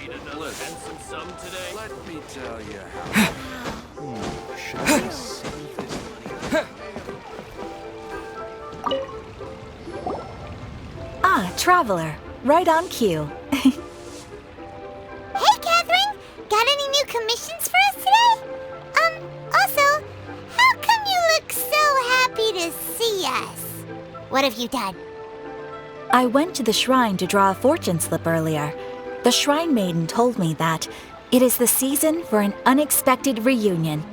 Need another handsome sum today? Let me tell you how. Should I save this money? Ah, traveler. Right on cue. Hey, Catherine! Got any new commissions for us today? Also, how come you look so happy to see us? What have you done? I went to the shrine to draw a fortune slip earlier. The shrine maiden told me that it is the season for an unexpected reunion.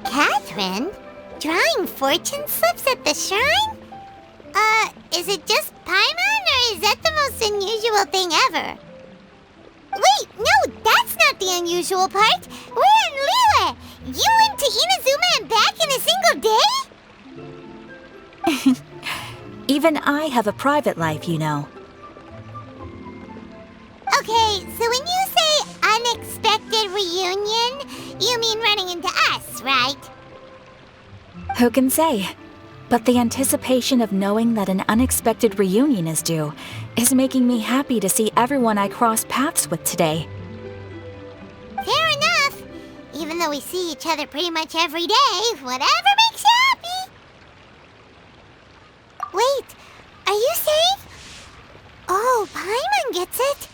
Catherine? Drawing fortune slips at the shrine? Is it just Paimon, or is that the most unusual thing ever? Wait, no, that's not the unusual part. We're in Liyue. You went to Inazuma and back in a single day? Even I have a private life, you know. Okay, so when you say unexpected reunion, you mean running into us, right? Who can say? But the anticipation of knowing that an unexpected reunion is due is making me happy to see everyone I cross paths with today. Fair enough. Even though we see each other pretty much every day, whatever makes you happy. Wait, are you saying? Oh, Paimon gets it.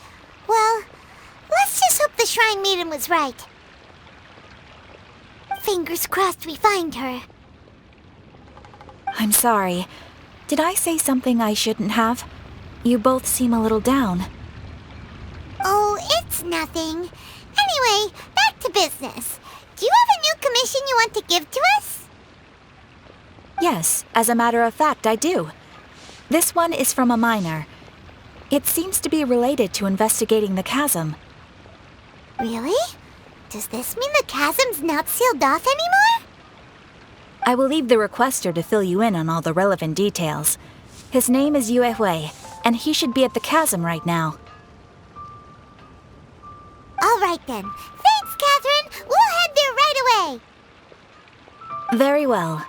Well, let's just hope the Shrine Maiden was right. Fingers crossed we find her. I'm sorry. Did I say something I shouldn't have? You both seem a little down. Oh, it's nothing. Anyway, back to business. Do you have a new commission you want to give to us? Yes, as a matter of fact, I do. This one is from a miner. It seems to be related to investigating the chasm. Really? Does this mean the chasm's not sealed off anymore? I will leave the requester to fill you in on all the relevant details. His name is Yue Hui, and he should be at the chasm right now. All right then. Thanks, Catherine. We'll head there right away. Very well.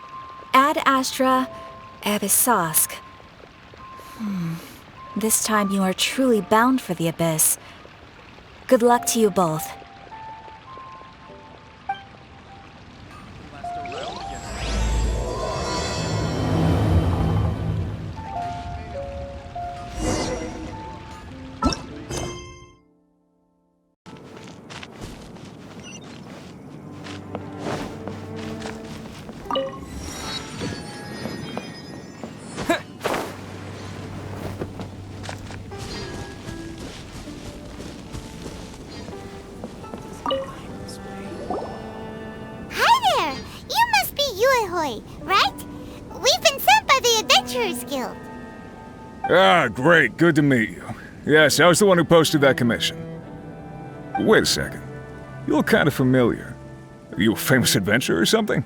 Ad Astra Abyssosk. This time you are truly bound for the abyss. Good luck to you both. Right? We've been sent by the Adventurers Guild. Ah, great. Good to meet you. Yes, I was the one who posted that commission. Wait a second. You look kind of familiar. Are you a famous adventurer or something?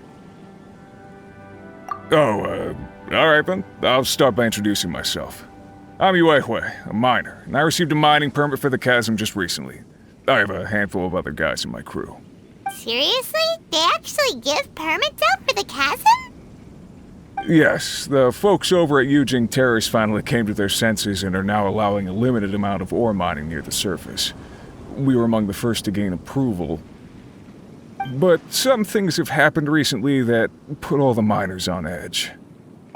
Oh, alright then. I'll start by introducing myself. I'm Yue Hui, a miner, and I received a mining permit for the chasm just recently. I have a handful of other guys in my crew. Seriously? They actually give permits out for the chasm? Yes, the folks over at Yujing Terrace finally came to their senses and are now allowing a limited amount of ore mining near the surface. We were among the first to gain approval. But some things have happened recently that put all the miners on edge.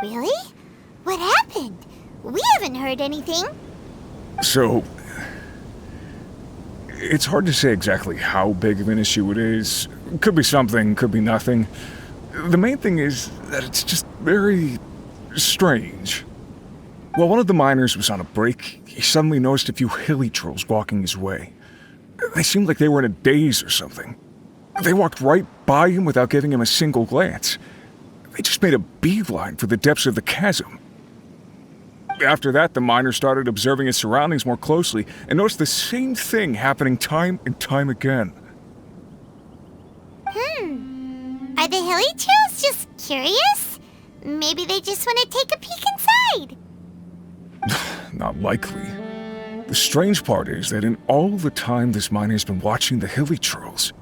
Really? What happened? We haven't heard anything. So, it's hard to say exactly how big of an issue it is. Could be something, could be nothing. The main thing is that it's just very strange. While one of the miners was on a break, he suddenly noticed a few hilly trolls walking his way. They seemed like they were in a daze or something. They walked right by him without giving him a single glance. They just made a beeline for the depths of the chasm. After that, the miner started observing his surroundings more closely and noticed the same thing happening time and time again. Are the hilly trolls just curious? Maybe they just want to take a peek inside. Not likely. The strange part is that in all the time this miner's been watching the hilly trolls,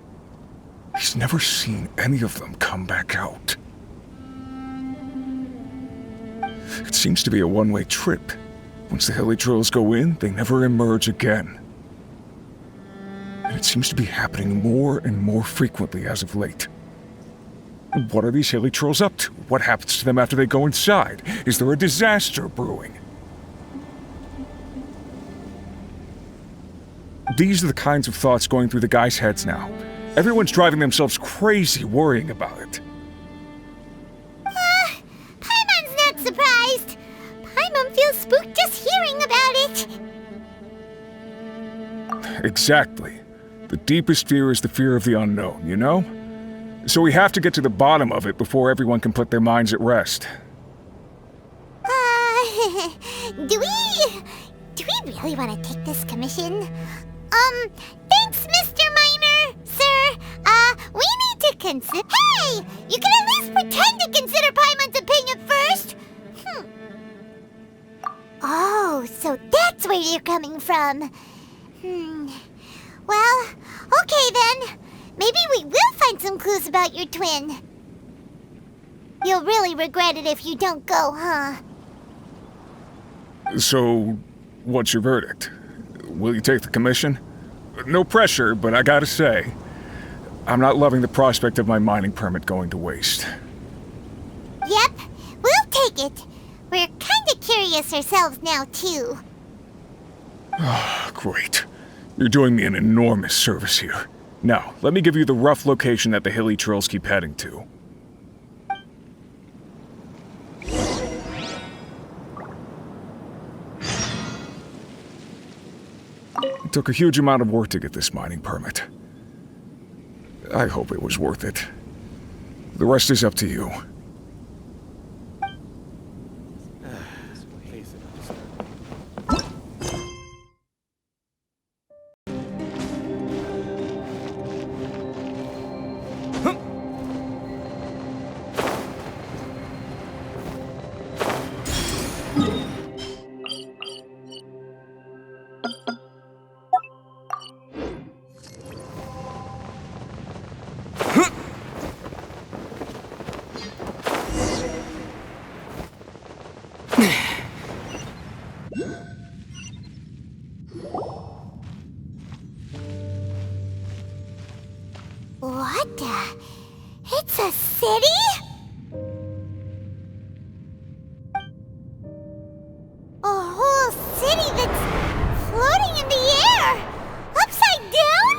he's never seen any of them come back out. It seems to be a one-way trip. Once the hilly trolls go in, they never emerge again. it seems to be happening more and more frequently as of late. What are these hilly trolls up to? What happens to them after they go inside? Is there a disaster brewing? These are the kinds of thoughts going through the guys' heads now. Everyone's driving themselves crazy worrying about it. Paimon's not surprised. Paimon feels spooked just hearing about it. Exactly. The deepest fear is the fear of the unknown, you know? So we have to get to the bottom of it before everyone can put their minds at rest. Do we really want to take this commission? Thanks, Mr. Miner, sir. We need to consider— Hey! You can at least pretend to consider Paimon's opinion first! Oh, so that's where you're coming from. Well, okay then. Maybe we will find some clues about your twin. You'll really regret it if you don't go, huh? So, what's your verdict? Will you take the commission? No pressure, but I gotta say, I'm not loving the prospect of my mining permit going to waste. Yep, we'll take it. We're kinda curious ourselves now, too. Great. You're doing me an enormous service here. Now, let me give you the rough location that the hilly trolls keep heading to. It took a huge amount of work to get this mining permit. I hope it was worth it. The rest is up to you. What the? It's a city? A whole city that's floating in the air! Upside down?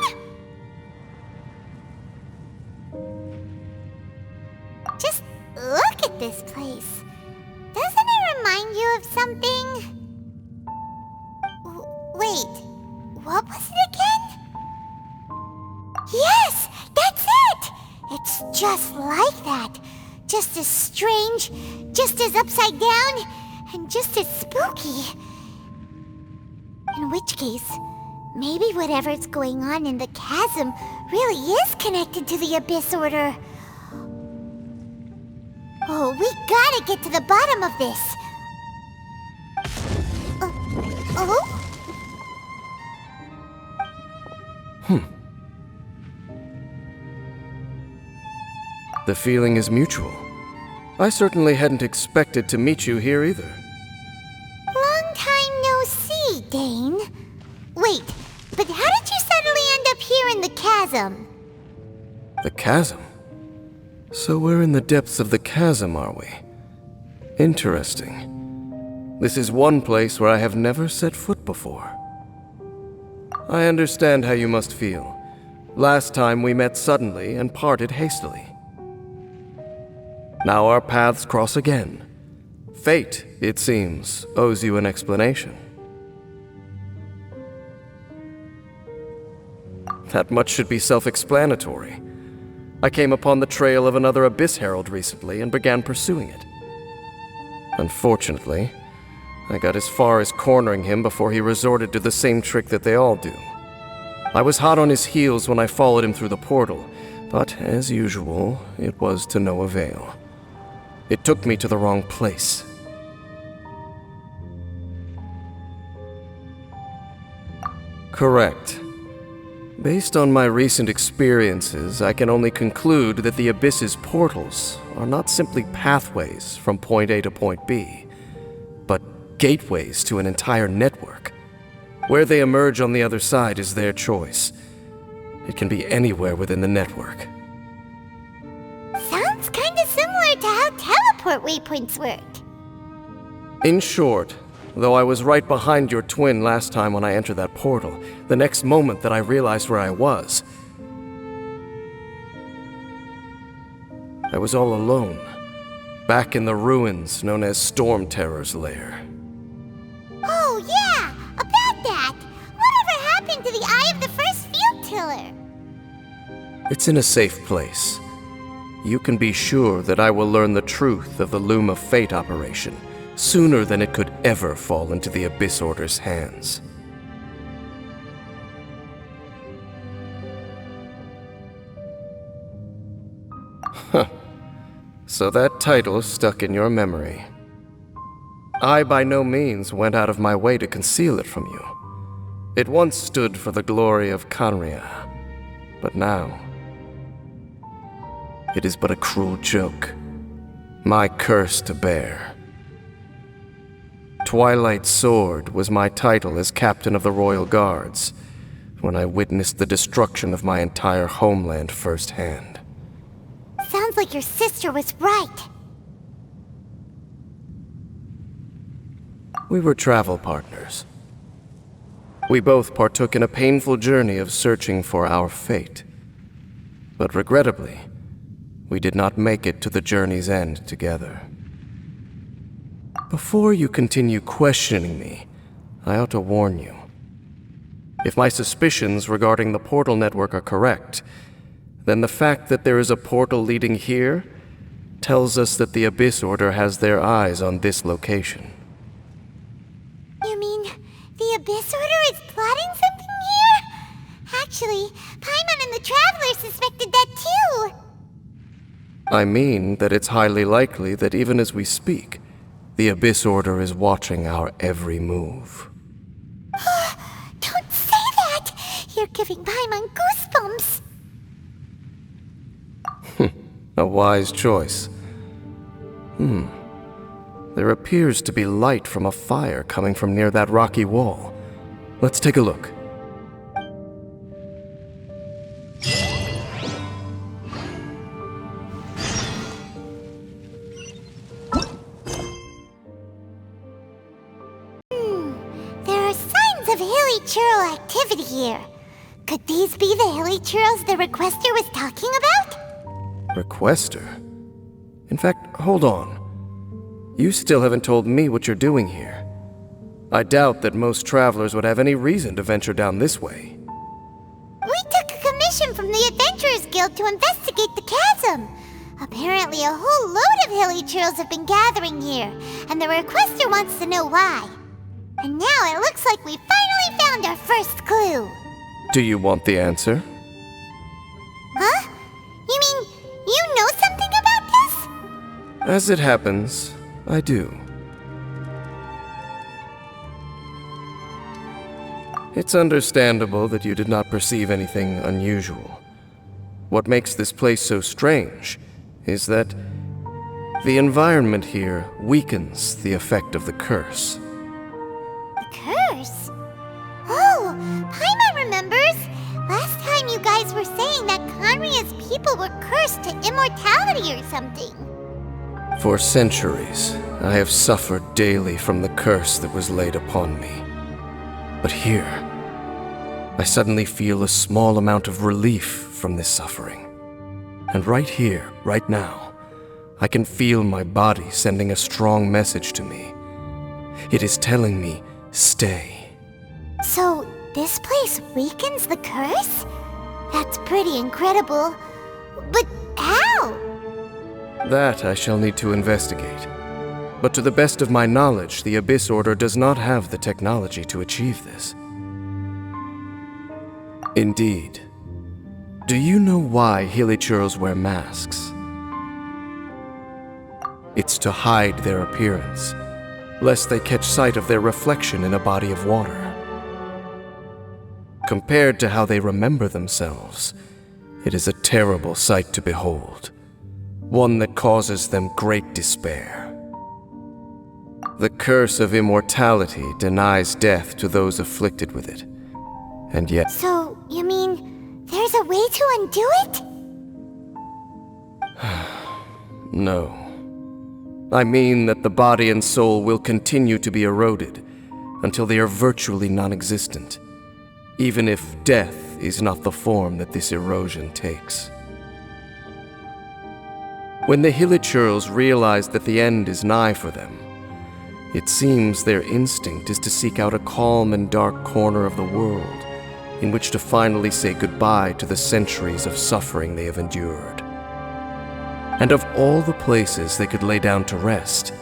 Just look at this place. Doesn't it remind you of something? Wait, what was it again? Yes, that's it! It's just like that. Just as strange, just as upside down, and just as spooky. In which case, maybe whatever's going on in the chasm really is connected to the Abyss Order. Oh, we gotta get to the bottom of this. Oh? The feeling is mutual. I certainly hadn't expected to meet you here either. Long time no see, Dane. Wait, but how did you suddenly end up here in the chasm? The chasm? So we're in the depths of the chasm, are we? Interesting. This is one place where I have never set foot before. I understand how you must feel. Last time we met suddenly and parted hastily. Now our paths cross again. Fate, it seems, owes you an explanation. That much should be self-explanatory. I came upon the trail of another Abyss Herald recently and began pursuing it. Unfortunately, I got as far as cornering him before he resorted to the same trick that they all do. I was hot on his heels when I followed him through the portal, but as usual, it was to no avail. It took me to the wrong place. Correct. Based on my recent experiences, I can only conclude that the Abyss's portals are not simply pathways from point A to point B, but gateways to an entire network. Where they emerge on the other side is their choice. It can be anywhere within the network. Sounds kinda similar to how teleport waypoints work. In short, though I was right behind your twin last time when I entered that portal, the next moment that I realized where I was all alone, back in the ruins known as Storm Terror's lair. Oh yeah, about that! Whatever happened to the Eye of the First Field Tiller? It's in a safe place. You can be sure that I will learn the truth of the Loom of Fate operation sooner than it could ever fall into the Abyss Order's hands. Huh. So that title stuck in your memory. I by no means went out of my way to conceal it from you. It once stood for the glory of Kanria, but now it is but a cruel joke, my curse to bear. Twilight Sword was my title as captain of the Royal Guards when I witnessed the destruction of my entire homeland firsthand. Sounds like your sister was right. We were travel partners. We both partook in a painful journey of searching for our fate. But regrettably, we did not make it to the journey's end together. Before you continue questioning me, I ought to warn you. If my suspicions regarding the portal network are correct, then the fact that there is a portal leading here tells us that the Abyss Order has their eyes on this location. You mean the Abyss Order is plotting something here? Actually, Paimon and the Traveler suspected that too. I mean that it's highly likely that even as we speak, the Abyss Order is watching our every move. Don't say that! You're giving Paimon goosebumps. A wise choice. There appears to be light from a fire coming from near that rocky wall. Let's take a look. There are signs of hilly churl activity here. Could these be the hilly churls the Requester was talking about? Requester? In fact, hold on. You still haven't told me what you're doing here. I doubt that most travelers would have any reason to venture down this way. We took a commission from the Adventurers Guild to investigate the chasm. Apparently a whole load of hilly churls have been gathering here, and the Requester wants to know why. And now it looks like we finally found our first clue. Do you want the answer? Huh? You mean you know something about this? As it happens, I do. It's understandable that you did not perceive anything unusual. What makes this place so strange is that the environment here weakens the effect of the curse. The curse? Oh, Paimon remembers. Last time you guys were saying that Kanria's people were cursed to immortality or something. For centuries, I have suffered daily from the curse that was laid upon me. But here, I suddenly feel a small amount of relief from this suffering. And right here, right now, I can feel my body sending a strong message to me. It is telling me, stay. So, this place weakens the curse? That's pretty incredible. But how? That I shall need to investigate. But to the best of my knowledge, the Abyss Order does not have the technology to achieve this. Indeed. Do you know why Hilichurls wear masks? It's to hide their appearance, lest they catch sight of their reflection in a body of water. Compared to how they remember themselves, it is a terrible sight to behold, one that causes them great despair. The curse of immortality denies death to those afflicted with it, and yet... So, you mean there's a a way to undo it? No. I mean that the body and soul will continue to be eroded until they are virtually non-existent, even if death is not the form that this erosion takes. When the Hilichurls realize that the end is nigh for them, it seems their instinct is to seek out a calm and dark corner of the world in which to finally say goodbye to the centuries of suffering they have endured. And of all the places they could lay down to rest,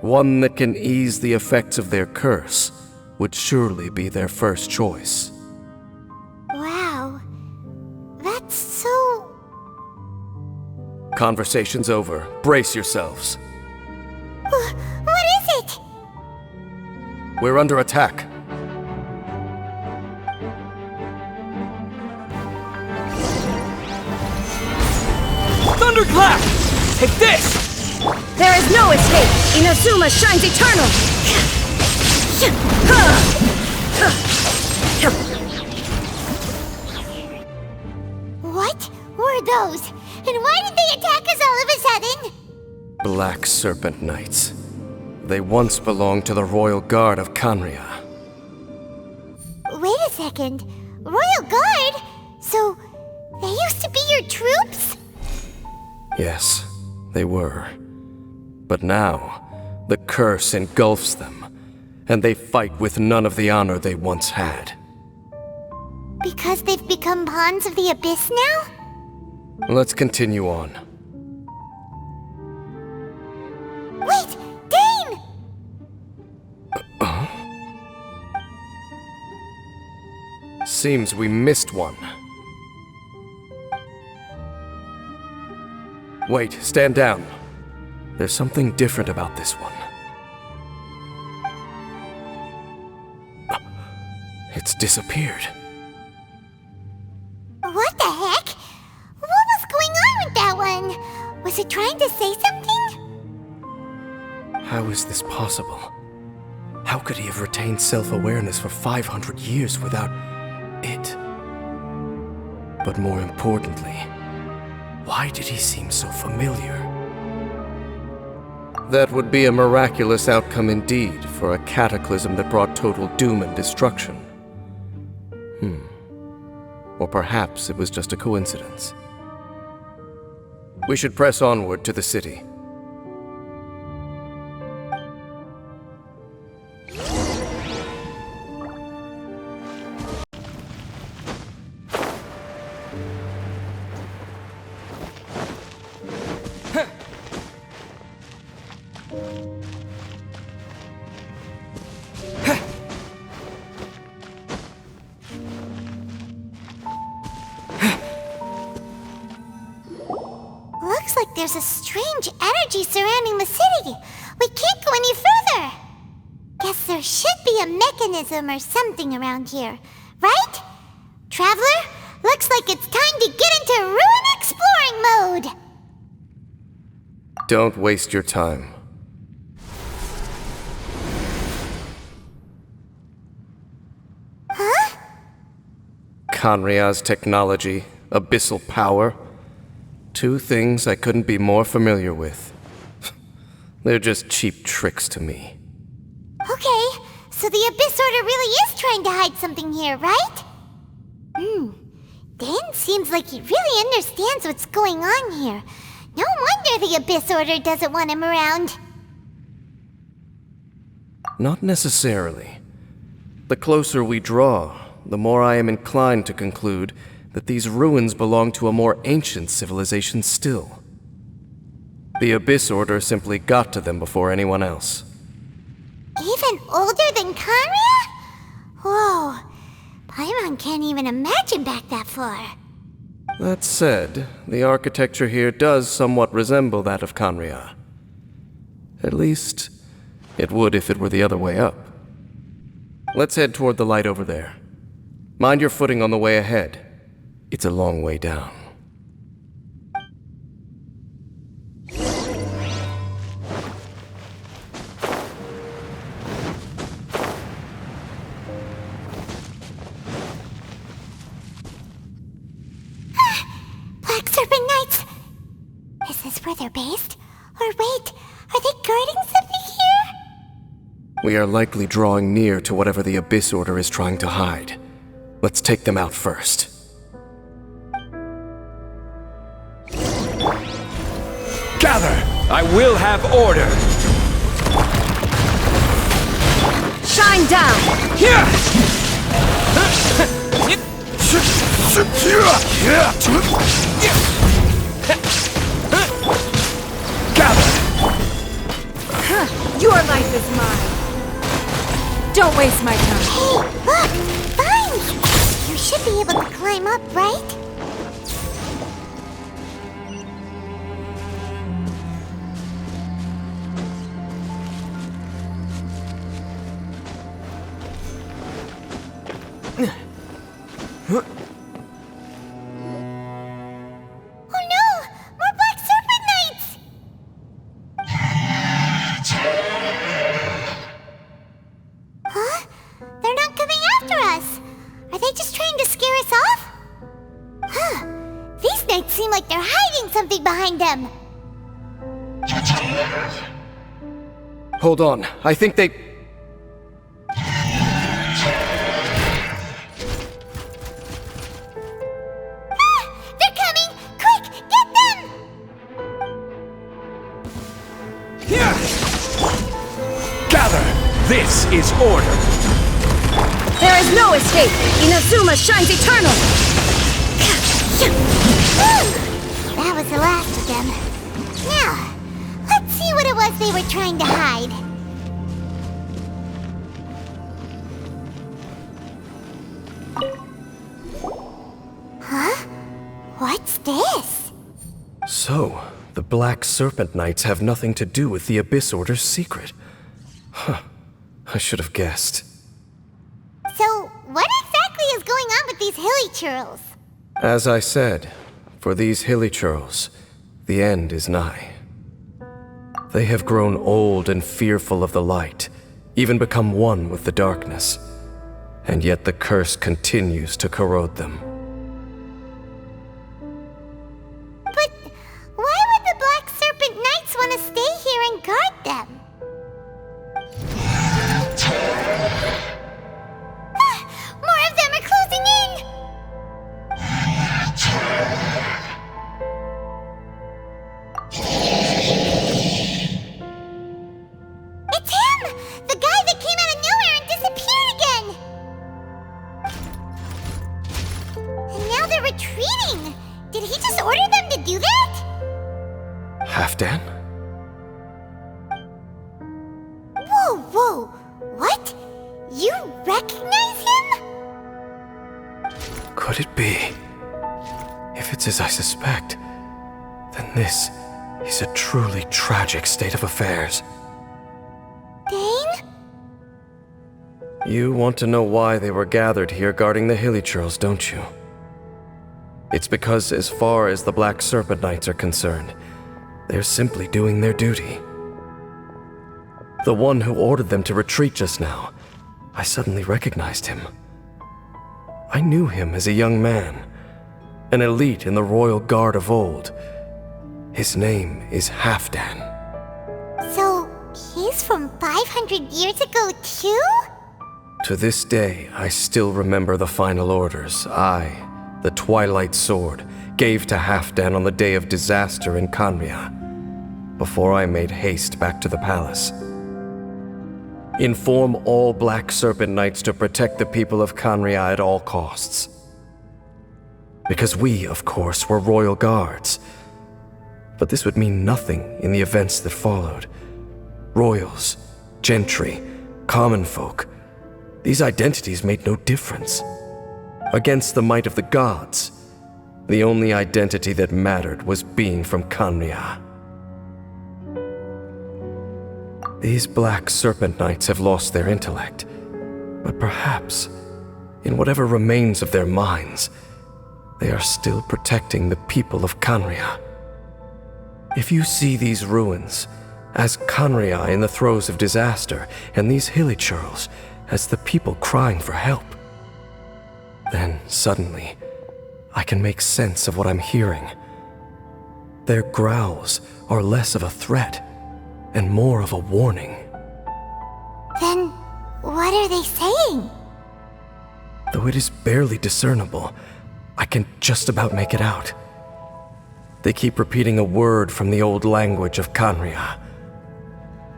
one that can ease the effects of their curse would surely be their first choice. Wow. That's so... Conversation's over. Brace yourselves. What is it? We're under attack. Thunderclap! Take this! There is no escape! Inazuma shines eternal! What were those? And why did they attack us all of a sudden? Black Serpent Knights. They once belonged to the Royal Guard of Kanria. Wait a second. Royal Guard? So, they used to be your troops? Yes, they were. But now, the curse engulfs them, and they fight with none of the honor they once had. Because they've become pawns of the Abyss now? Let's continue on. Wait! Dane! Seems we missed one. Wait, stand down. There's something different about this one. It's disappeared. What the heck? What was going on with that one? Was it trying to say something? How is this possible? How could he have retained self-awareness for 500 years without it? But more importantly, why did he seem so familiar? That would be a miraculous outcome indeed for a cataclysm that brought total doom and destruction. Or perhaps it was just a coincidence. We should press onward to the city. Looks like there's a strange energy surrounding the city. We can't go any further. Guess there should be a mechanism or something around here, right? Traveler, looks like it's time to get into ruin exploring mode. Don't waste your time. Huh? Kanria's technology, abyssal power. Two things I couldn't be more familiar with. They're just cheap tricks to me. Okay, so the Abyss Order really is trying to hide something here, right? Dan seems like he really understands what's going on here. No wonder the Abyss Order doesn't want him around. Not necessarily. The closer we draw, the more I am inclined to conclude that these ruins belong to a more ancient civilization still. The Abyss Order simply got to them before anyone else. Even older than Kanria? Whoa, Paimon can't even imagine back that far. That said, the architecture here does somewhat resemble that of Kanria. At least, it would if it were the other way up. Let's head toward the light over there. Mind your footing on the way ahead. It's a long way down. We are likely drawing near to whatever the Abyss Order is trying to hide. Let's take them out first. Gather! I will have order! Shine down! Here! Gather! Your life is mine. Don't waste my time. Hey, look! Vines! You should be able to climb up, right? Oh no! More black serpent knights! Huh? They're not coming after us! Are they just trying to scare us off? Huh. These knights seem like they're hiding something behind them. Hold on, I think they... They're coming! Quick, get them! Here! Gather! This is order! There is no escape! Inazuma shines eternal! That was the last of them. Now, let's see what it was they were trying to hide. Huh? What's this? So, the Black Serpent Knights have nothing to do with the Abyss Order's secret. Huh. I should have guessed. So, what exactly is going on with these hilly churls? As I said, for these hilly churls, the end is nigh. They have grown old and fearful of the light, even become one with the darkness. And yet the curse continues to corrode them. But why would the Black Serpent Knights want to stay here and guard them? More of them are closing in! It's him! The guy that came out of nowhere and disappeared again! And now they're retreating! Did he just order them to do that? Halfdan? Whoa, whoa! What? You recognize him? Could it be? If it's as I suspect, then this is a truly tragic state of affairs. Dane? You want to know why they were gathered here guarding the hilly churls, don't you? It's because as far as the Black Serpent Knights are concerned, they're simply doing their duty. The one who ordered them to retreat just now, I suddenly recognized him. I knew him as a young man, an elite in the royal guard of old. His name is Halfdan. So, he's from 500 years ago too? To this day, I still remember the final orders I, the Twilight Sword, gave to Halfdan on the day of disaster in Khaenri'ah, before I made haste back to the palace. Inform all Black Serpent Knights to protect the people of Khaenri'ah at all costs. Because we, of course, were royal guards. But this would mean nothing in the events that followed. Royals, gentry, common folk, these identities made no difference. Against the might of the gods, the only identity that mattered was being from Khaenri'ah. These Black Serpent Knights have lost their intellect, but perhaps, in whatever remains of their minds, they are still protecting the people of Khaenri'ah. If you see these ruins as Khaenri'ah in the throes of disaster, and these hilly churls as the people crying for help, then suddenly I can make sense of what I'm hearing. Their growls are less of a threat and more of a warning. Then, what are they saying? Though it is barely discernible, I can just about make it out. They keep repeating a word from the old language of Khaenri'ah.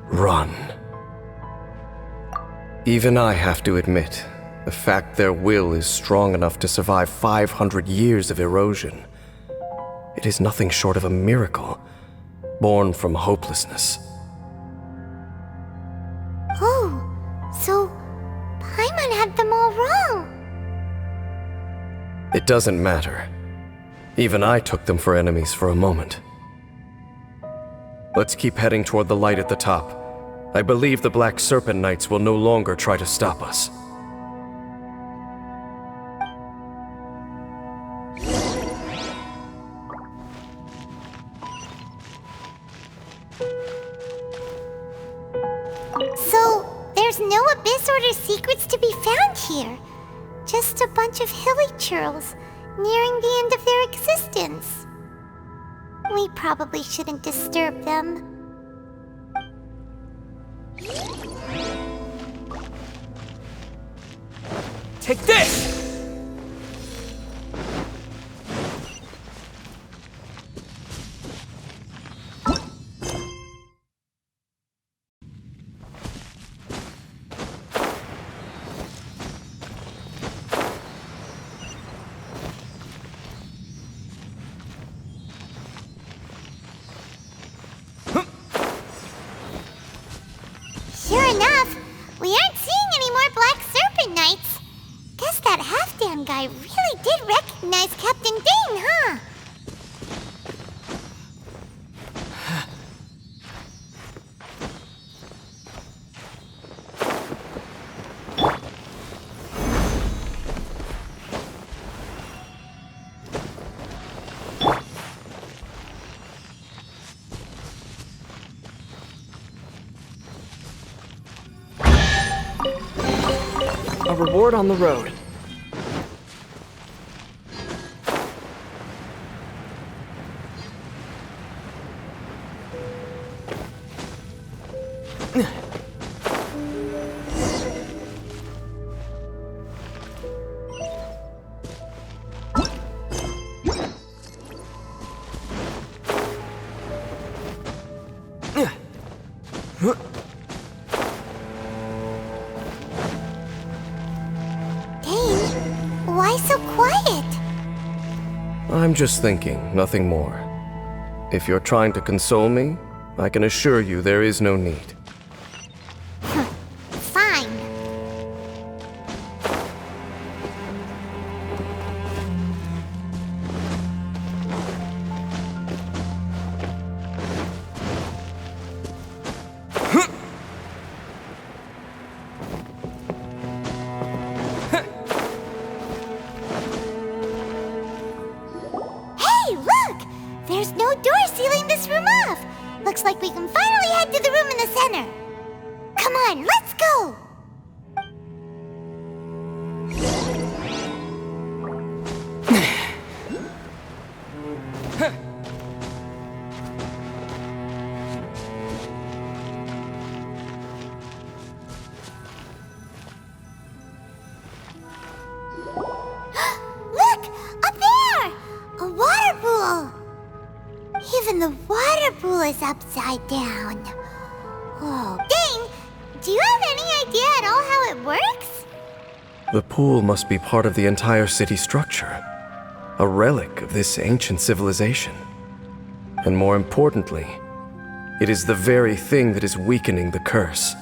Run. Even I have to admit, the fact their will is strong enough to survive 500 years of erosion. It is nothing short of a miracle, born from hopelessness. Oh, so Paimon had them all wrong. It doesn't matter. Even I took them for enemies for a moment. Let's keep heading toward the light at the top. I believe the Black Serpent Knights will no longer try to stop us. So, there's no Abyss Order secrets to be found here. Just a bunch of hilly churls nearing the end of their existence. We probably shouldn't disturb them. Take this! Sure enough, we aren't seeing any more Black Serpent Knights. Guess that half-damn guy really did recognize Captain Dane, huh? A reward on the road. Why so quiet? I'm just thinking, nothing more. If you're trying to console me, I can assure you there is no need. Fine. Hey, look! There's no door sealing this room off. Looks like we can finally head to the room in the center. Come on, let's go! Look! Up there! A water pool! Even the water pool is upside down. Oh, Dane! Do you have any idea at all how it works? The pool must be part of the entire city structure, a relic of this ancient civilization. And more importantly, it is the very thing that is weakening the curse.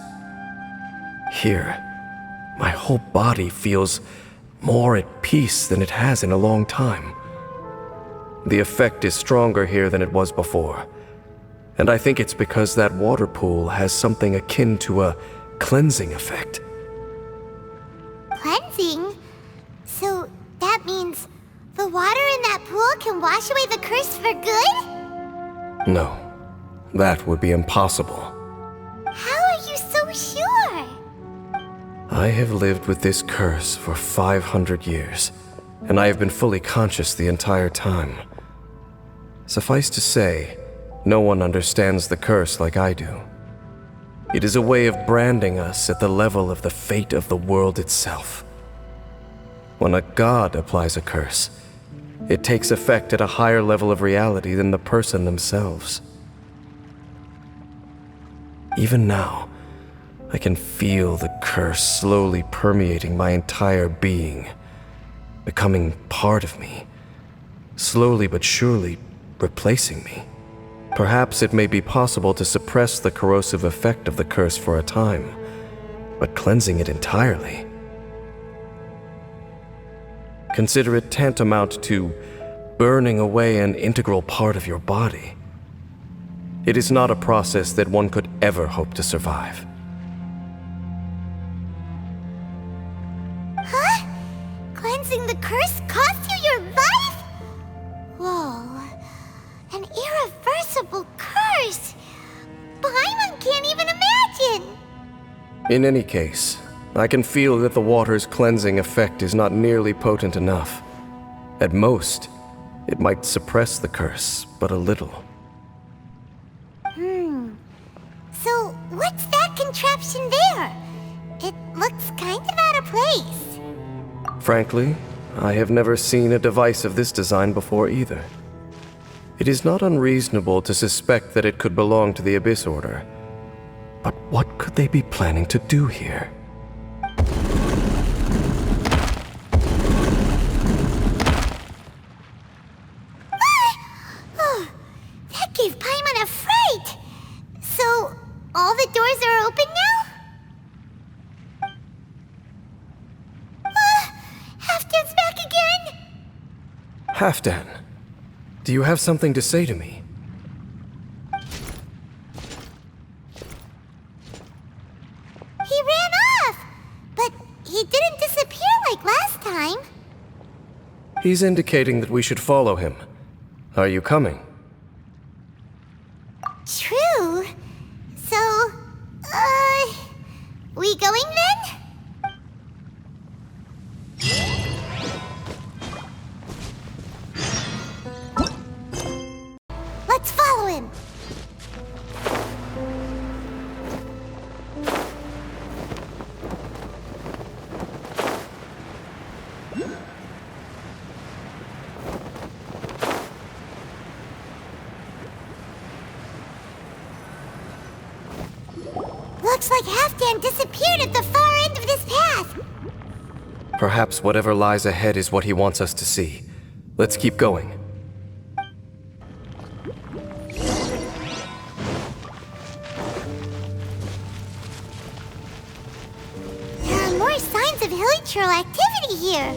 Here, my whole body feels more at peace than it has in a long time. The effect is stronger here than it was before, and I think it's because that water pool has something akin to a cleansing effect. Cleansing? So that means the water in that pool can wash away the curse for good? No, that would be impossible. How are you so sure? I have lived with this curse for 500 years, and I have been fully conscious the entire time. Suffice to say, no one understands the curse like I do. It is a way of branding us at the level of the fate of the world itself. When a god applies a curse, it takes effect at a higher level of reality than the person themselves. Even now, I can feel the curse slowly permeating my entire being, becoming part of me, slowly but surely replacing me. Perhaps it may be possible to suppress the corrosive effect of the curse for a time, but cleansing it entirely. Consider it tantamount to burning away an integral part of your body. It is not a process that one could ever hope to survive. Huh? Cleansing the curse cost you your life? Whoa. An irreversible curse! Paimon can't even imagine! In any case, I can feel that the water's cleansing effect is not nearly potent enough. At most, it might suppress the curse, but a little. So, what's that contraption there? It looks kind of out of place. Frankly, I have never seen a device of this design before either. It is not unreasonable to suspect that it could belong to the Abyss Order. But what could they be planning to do here? Oh, that gave Paimon a fright! So, all the doors are open now? Halfdan's back again! Halfdan, do you have something to say to me? He ran off! But he didn't disappear like last time. He's indicating that we should follow him. Are you coming? True. So, we going then? Let's follow him. Looks like Halfdan disappeared at the far end of this path. Perhaps whatever lies ahead is what he wants us to see. Let's keep going. There are more signs of hilichurl activity here.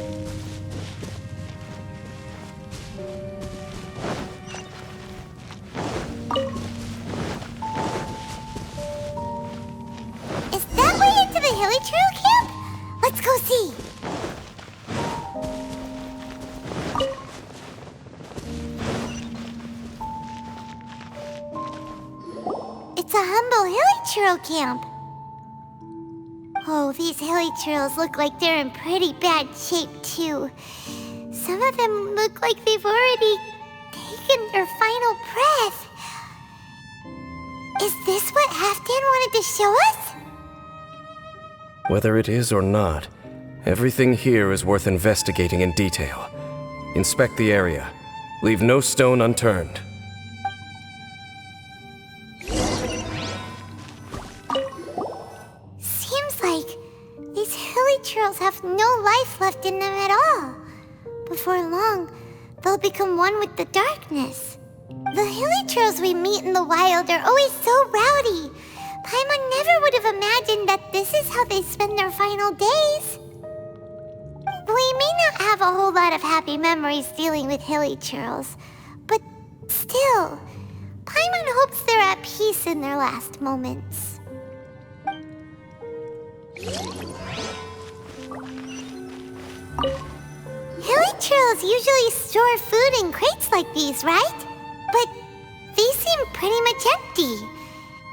Is that way into the hilichurl camp? Let's go see. It's a humble hilichurl camp. Oh, these hilichurls look like they're in pretty bad shape, too. Some of them look like they've already taken their final breath. Is this what Halfdan wanted to show us? Whether it is or not, everything here is worth investigating in detail. Inspect the area. Leave no stone unturned. Seems like these hilichurls have no life left in them at all. Before long, they'll become one with the darkness. The hilichurls we meet in the wild are always so rowdy. Paimon never would have imagined that this is how they spend their final days. We may not have a whole lot of happy memories dealing with hilichurls, but still, Paimon hopes they're at peace in their last moments. Hilichurls usually store food in crates like these, right? But these seem pretty much empty.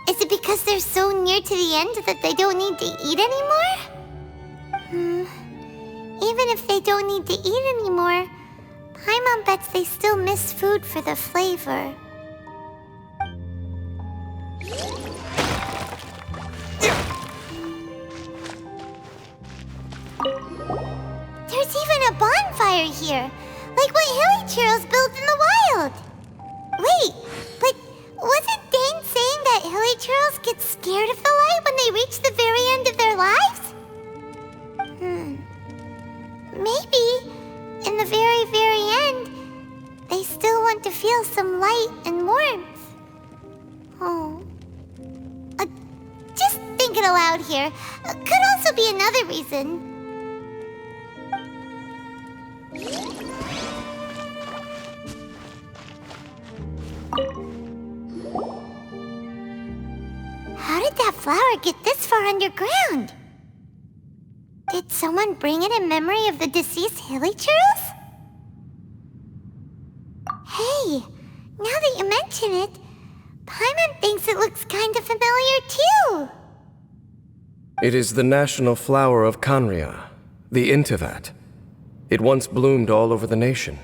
Is it because they're so near to the end that they don't need to eat anymore? Even if they don't need to eat anymore, Paimon bets they still miss food for the flavor. There's even a bonfire here, like what Hilly built in the wild. Wait, but wasn't Dane saying that Hilly get scared of the light when they reach the very end of their lives? Maybe, in the very, very end, they still want to feel some light and warmth. Oh. Just thinking aloud here. Could also be another reason. How did that flower get this far underground? Did someone bring it in memory of the deceased Hilly Churls? Hey, now that you mention it, Paimon thinks it looks kind of familiar too. It is the national flower of Khaenri'ah, the Intivat. It once bloomed all over the nation.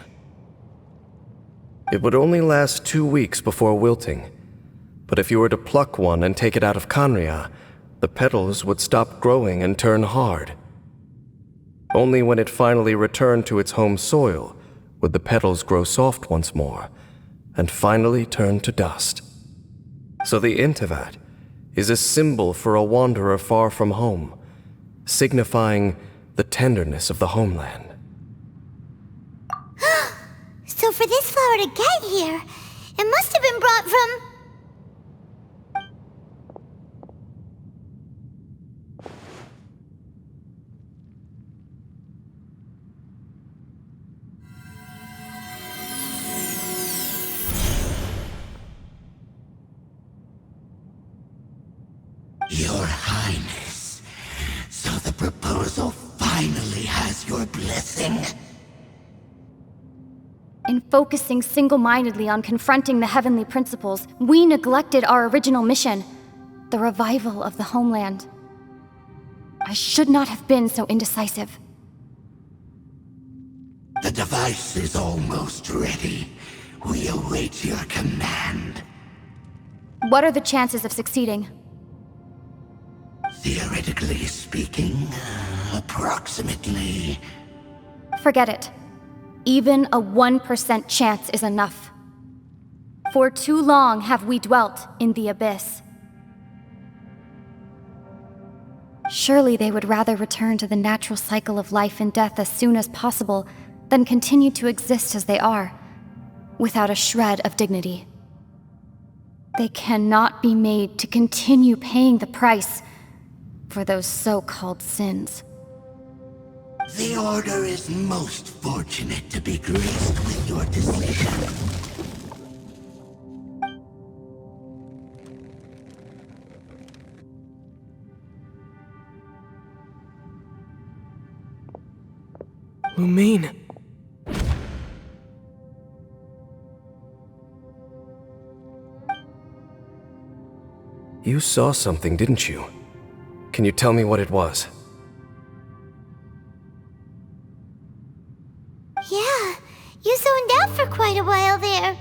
It would only last 2 weeks before wilting, but if you were to pluck one and take it out of Khaenri'ah, the petals would stop growing and turn hard. Only when it finally returned to its home soil would the petals grow soft once more, and finally turn to dust. So the Intivat is a symbol for a wanderer far from home, signifying the tenderness of the homeland. So for this flower to get here, it must have been brought from... Your Highness, so the proposal finally has your blessing? In focusing single-mindedly on confronting the heavenly principles, we neglected our original mission, the revival of the homeland. I should not have been so indecisive. The device is almost ready. We await your command. What are the chances of succeeding? Theoretically speaking, approximately. Forget it. Even a 1% chance is enough. For too long have we dwelt in the abyss. Surely they would rather return to the natural cycle of life and death as soon as possible than continue to exist as they are, without a shred of dignity. They cannot be made to continue paying the price for those so-called sins. The Order is most fortunate to be graced with your decision. Lumine. You saw something, didn't you? Can you tell me what it was? Yeah, you zoned out for quite a while there.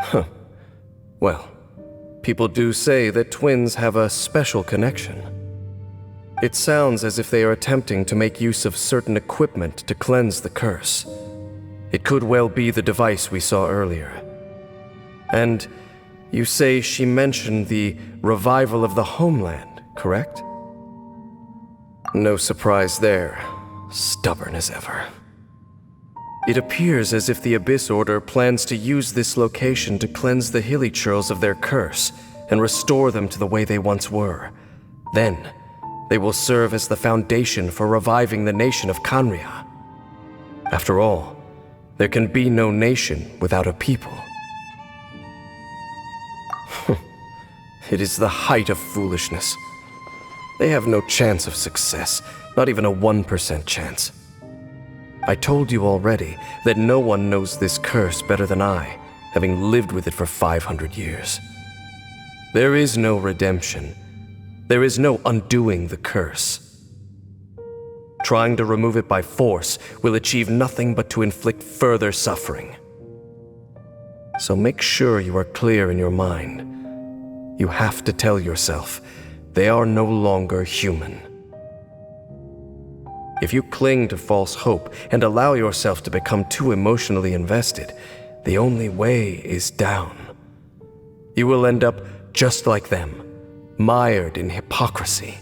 Huh. Well, people do say that twins have a special connection. It sounds as if they are attempting to make use of certain equipment to cleanse the curse. It could well be the device we saw earlier. And you say she mentioned the revival of the homeland, correct? No surprise there. Stubborn as ever. It appears as if the Abyss Order plans to use this location to cleanse the Hilly Churls of their curse and restore them to the way they once were. Then, they will serve as the foundation for reviving the nation of Khaenri'ah. After all, there can be no nation without a people. It is the height of foolishness. They have no chance of success, not even a 1% chance. I told you already that no one knows this curse better than I, having lived with it for 500 years. There is no redemption. There is no undoing the curse. Trying to remove it by force will achieve nothing but to inflict further suffering. So make sure you are clear in your mind. You have to tell yourself, they are no longer human. If you cling to false hope and allow yourself to become too emotionally invested, the only way is down. You will end up just like them, mired in hypocrisy.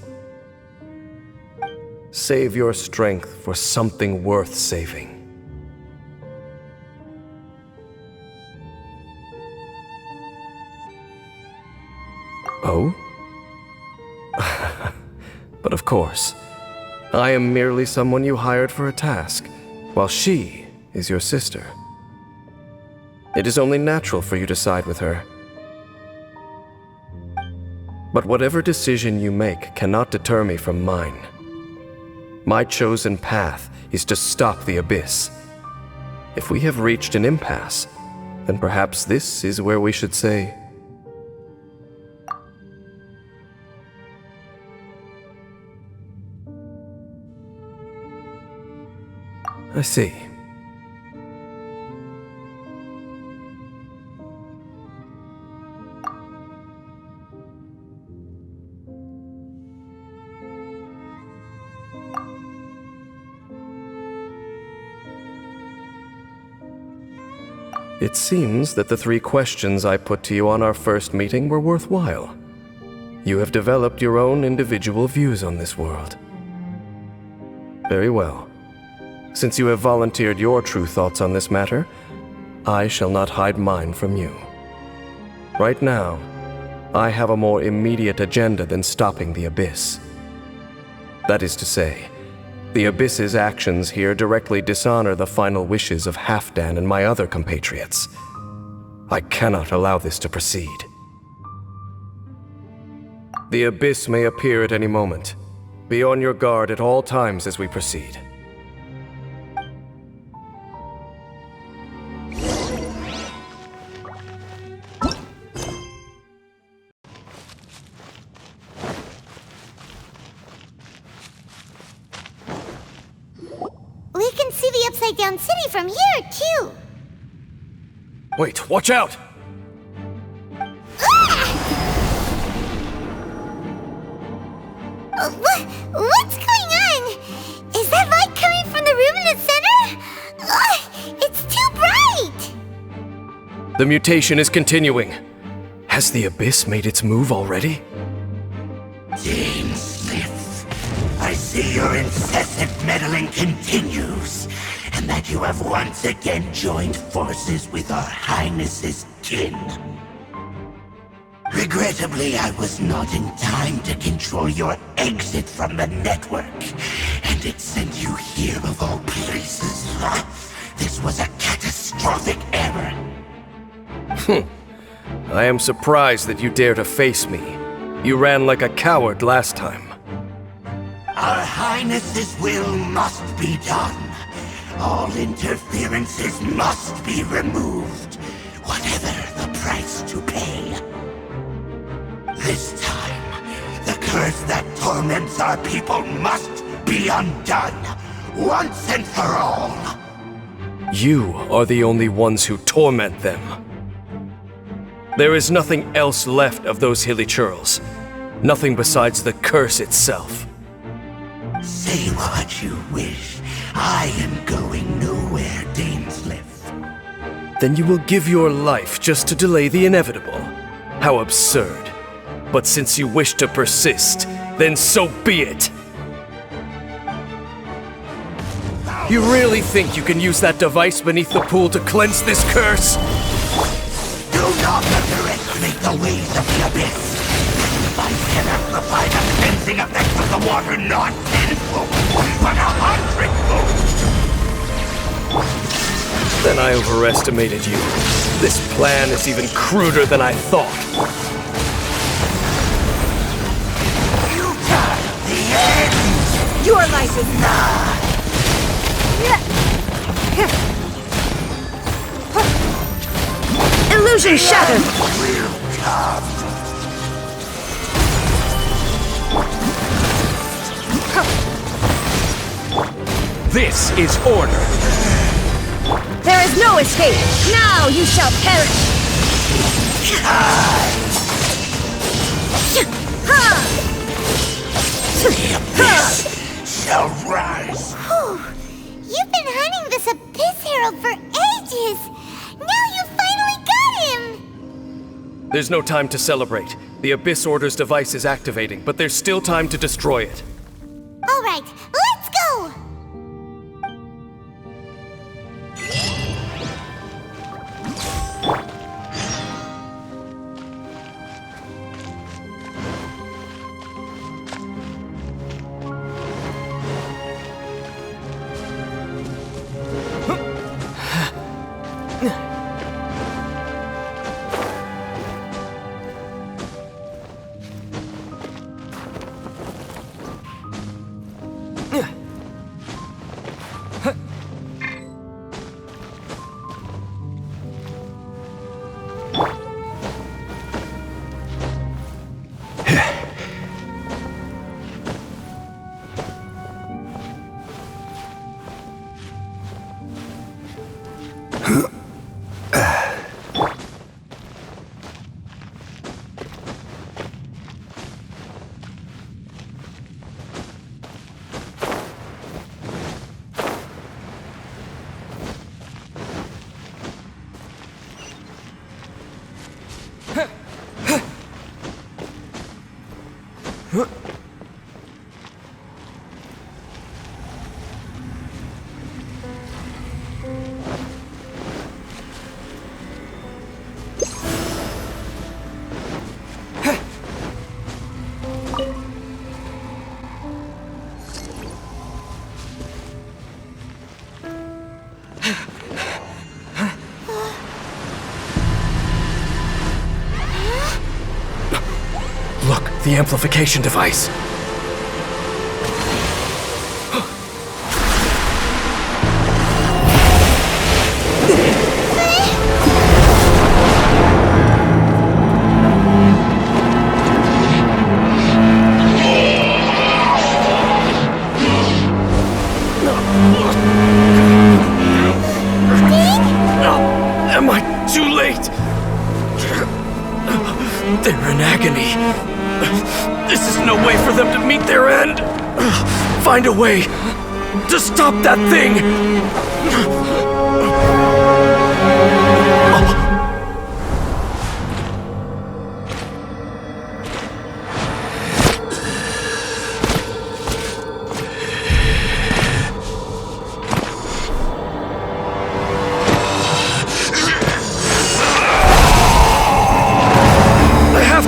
Save your strength for something worth saving. Oh? But of course, I am merely someone you hired for a task, while she is your sister. It is only natural for you to side with her. But whatever decision you make cannot deter me from mine. My chosen path is to stop the abyss. If we have reached an impasse, then perhaps this is where we should say, I see. It seems that the 3 questions I put to you on our first meeting were worthwhile. You have developed your own individual views on this world. Very well. Since you have volunteered your true thoughts on this matter, I shall not hide mine from you. Right now, I have a more immediate agenda than stopping the Abyss. That is to say, the Abyss's actions here directly dishonor the final wishes of Halfdan and my other compatriots. I cannot allow this to proceed. The Abyss may appear at any moment. Be on your guard at all times as we proceed. We can see the Upside Down City from here, too. Wait, watch out! What's going on? Is that light coming from the room in the center? It's too bright! The mutation is continuing. Has the Abyss made its move already? Dame Smith, I see your incessant meddling continues, and that you have once again joined forces with our Highness's kin. Regrettably, I was not in time to control your exit from the network, and it sent you here of all places. This was a catastrophic error. I am surprised that you dare to face me. You ran like a coward last time. Our Highness's will must be done. All interferences must be removed, whatever the price to pay. This time, the curse that torments our people must be undone, once and for all. You are the only ones who torment them. There is nothing else left of those hilly churls. Nothing besides the curse itself. Say what you wish. I am going nowhere, Dainsliff. Then you will give your life just to delay the inevitable. How absurd. But since you wish to persist, then so be it. You really think you can use that device beneath the pool to cleanse this curse? Do not underestimate the ways of the Abyss. I can amplify the cleansing effects of the water not tenfold, but 100-fold. Then I overestimated you. This plan is even cruder than I thought. You got the end! Your life is not. Illusion shattered! Will come. This is order. There is no escape! Now you shall perish! There's no time to celebrate. The Abyss Order's device is activating, but there's still time to destroy it. All right, let's go! Look, the amplification device. Am I too late? They're in agony. This is no way for them to meet their end. Find a way to stop that thing.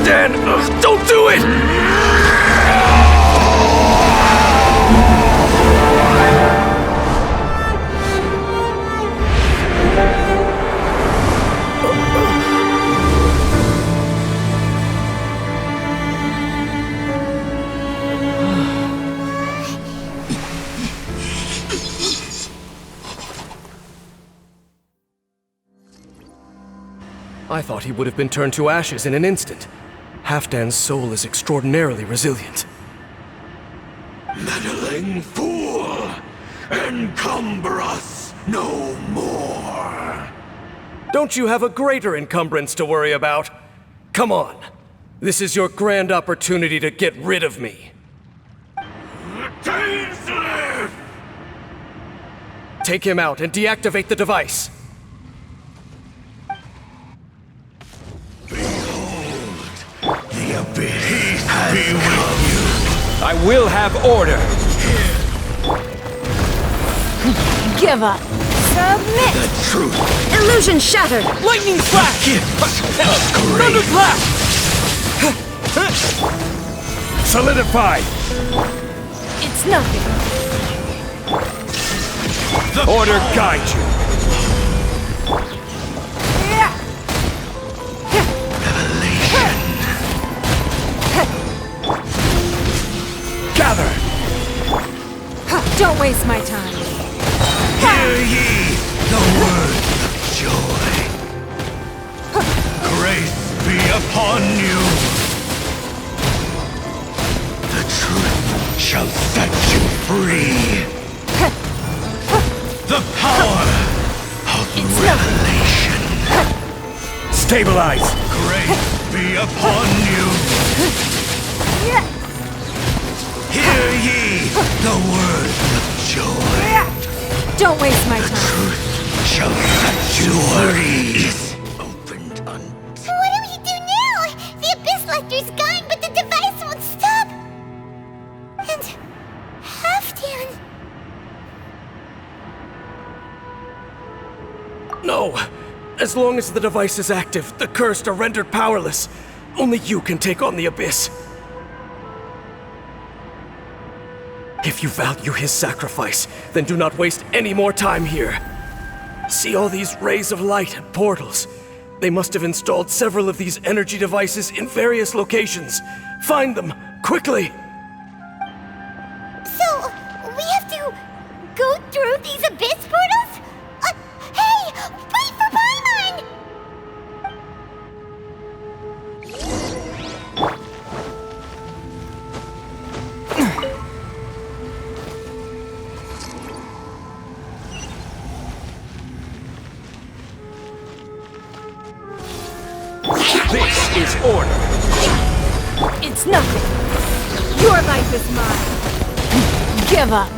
Dan, don't do it! I thought he would have been turned to ashes in an instant. Halfdan's soul is extraordinarily resilient. Meddling fool! Encumber us no more! Don't you have a greater encumbrance to worry about? Come on. This is your grand opportunity to get rid of me. Take him out and deactivate the device. The Abyss be with you. I will have order. Give up. Submit. The truth. Illusion shattered. Lightning flash! Thunderclap! Solidify! It's nothing. The order guide you. Gather! Don't waste my time. Hear ye the words of joy. Grace be upon you. The truth shall set you free. The power of revelation. Stabilize! Grace be upon you. Hear ye the words of joy. Don't waste my time. Truth shall set you free. Opened unto. What do we do now? reflector's gone, but the device won't stop! And... Halfdan... No! As long as the device is active, the cursed are rendered powerless. Only you can take on the Abyss. If you value his sacrifice, then do not waste any more time here. See all these rays of light and portals? They must have installed several of these energy devices in various locations. Find them, quickly! So, we have to go through these Abyss portals? Hey! Wait for Paimon! This is order. It's nothing. Your life is mine. Give up.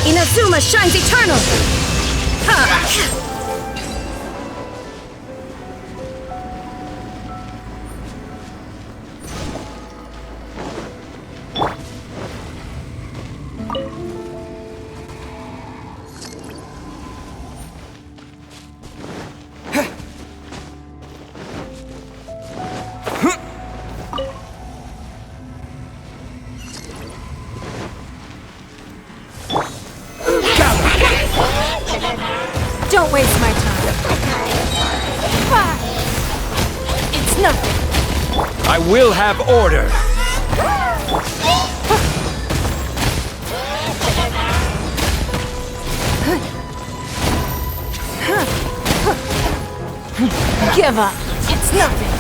Inazuma shines eternal. Don't waste my time. It's nothing. I will have order. Give up. It's nothing.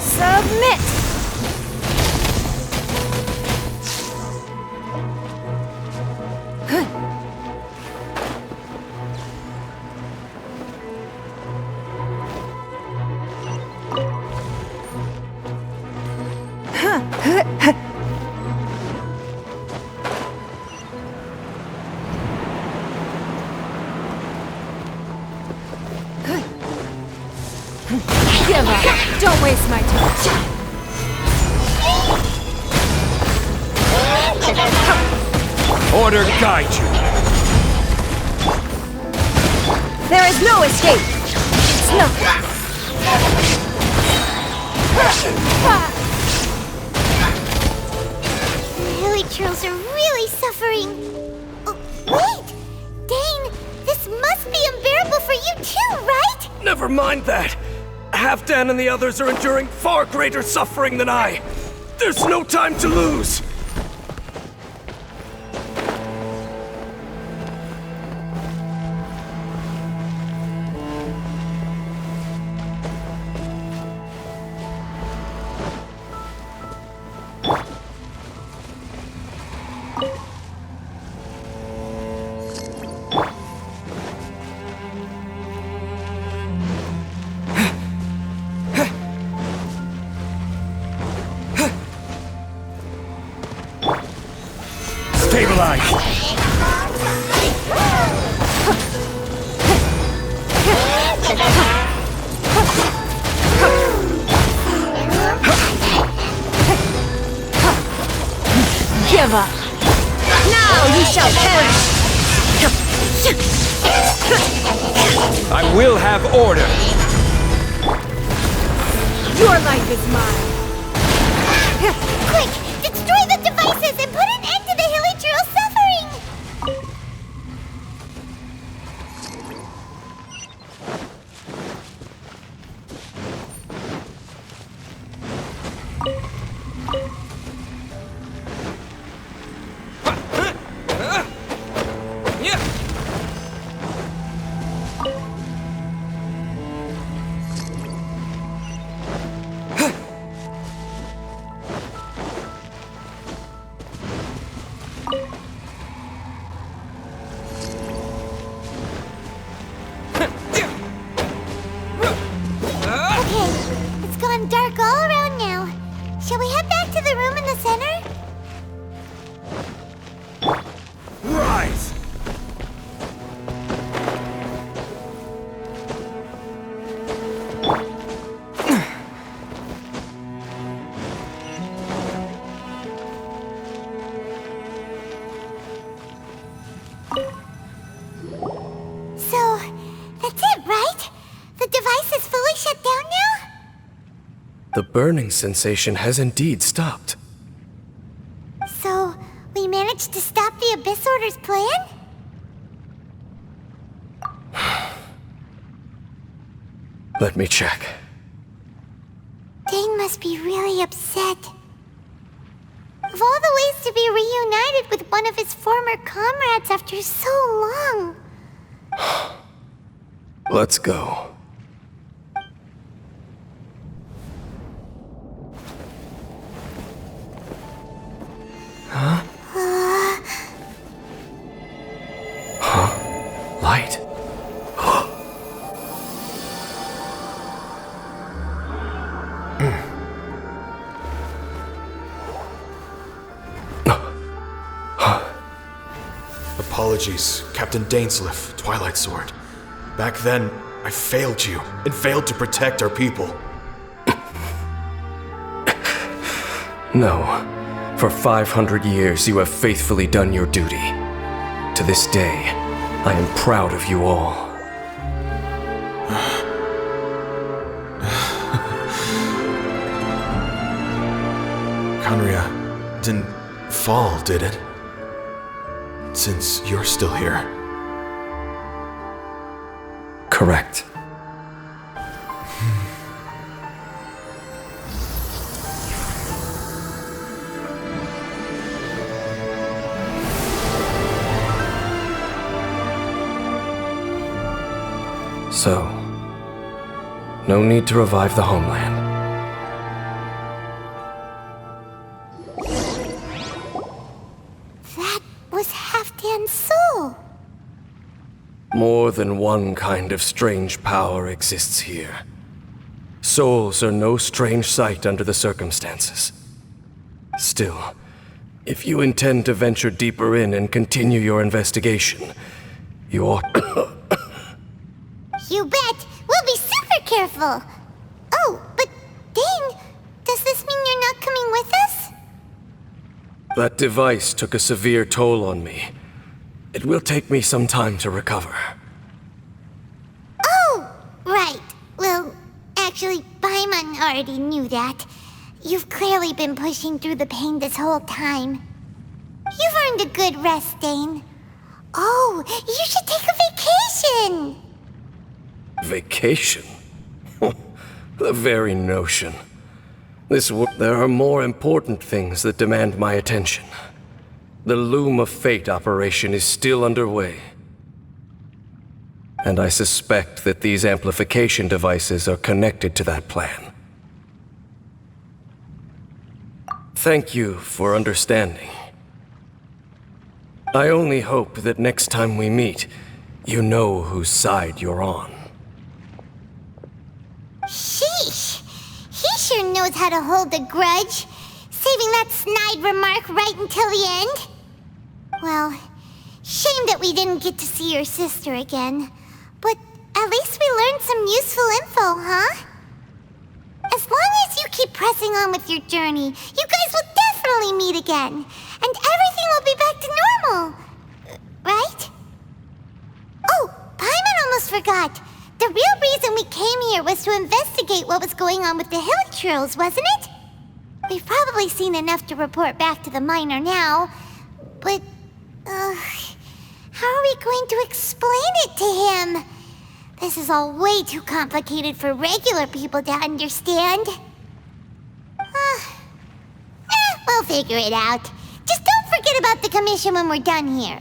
Submit. Give up. Don't waste my time. Order guide you. There is no escape. It's nothing. The Hilichurls are really suffering. Oh, wait! Dane, this must be unbearable for you too, right? Never mind that. Halfdan and the others are enduring far greater suffering than I. There's no time to lose. Stabilize. Give up. Now you shall perish. I will have order. Your life is mine. Quick! Destroy the devices and put an end to the Hilichurl suffering! The burning sensation has indeed stopped. So, we managed to stop the Abyss Order's plan? Let me check. Dane must be really upset. Of all the ways to be reunited with one of his former comrades after so long. Let's go. Huh? Light. Apologies, Captain Dainsleif, Twilight Sword. Back then, I failed you, and failed to protect our people. No. For 500 years, you have faithfully done your duty. To this day, I am proud of you all. Conria didn't fall, did it? Since you're still here. Correct. So, no need to revive the homeland. That was Halfdan's soul. More than one kind of strange power exists here. Souls are no strange sight under the circumstances. Still, if you intend to venture deeper in and continue your investigation, you ought... You bet! We'll be super careful! Oh, but Dane, does this mean you're not coming with us? That device took a severe toll on me. It will take me some time to recover. Oh, right. Well, actually, Paimon already knew that. You've clearly been pushing through the pain this whole time. You've earned a good rest, Dane. Oh, you should take a vacation! Vacation? The very notion. There are more important things that demand my attention. The Loom of Fate operation is still underway. And I suspect that these amplification devices are connected to that plan. Thank you for understanding. I only hope that next time we meet, you know whose side you're on. Sheesh! He sure knows how to hold a grudge, saving that snide remark right until the end. Well, shame that we didn't get to see your sister again. But at least we learned some useful info, huh? As long as you keep pressing on with your journey, you guys will definitely meet again. And everything will be back to normal. Right? Oh, Paimon almost forgot. The real reason we came here was to investigate what was going on with the hill trills, wasn't it? We've probably seen enough to report back to the miner now. But, how are we going to explain it to him? This is all way too complicated for regular people to understand. We'll figure it out. Just don't forget about the commission when we're done here.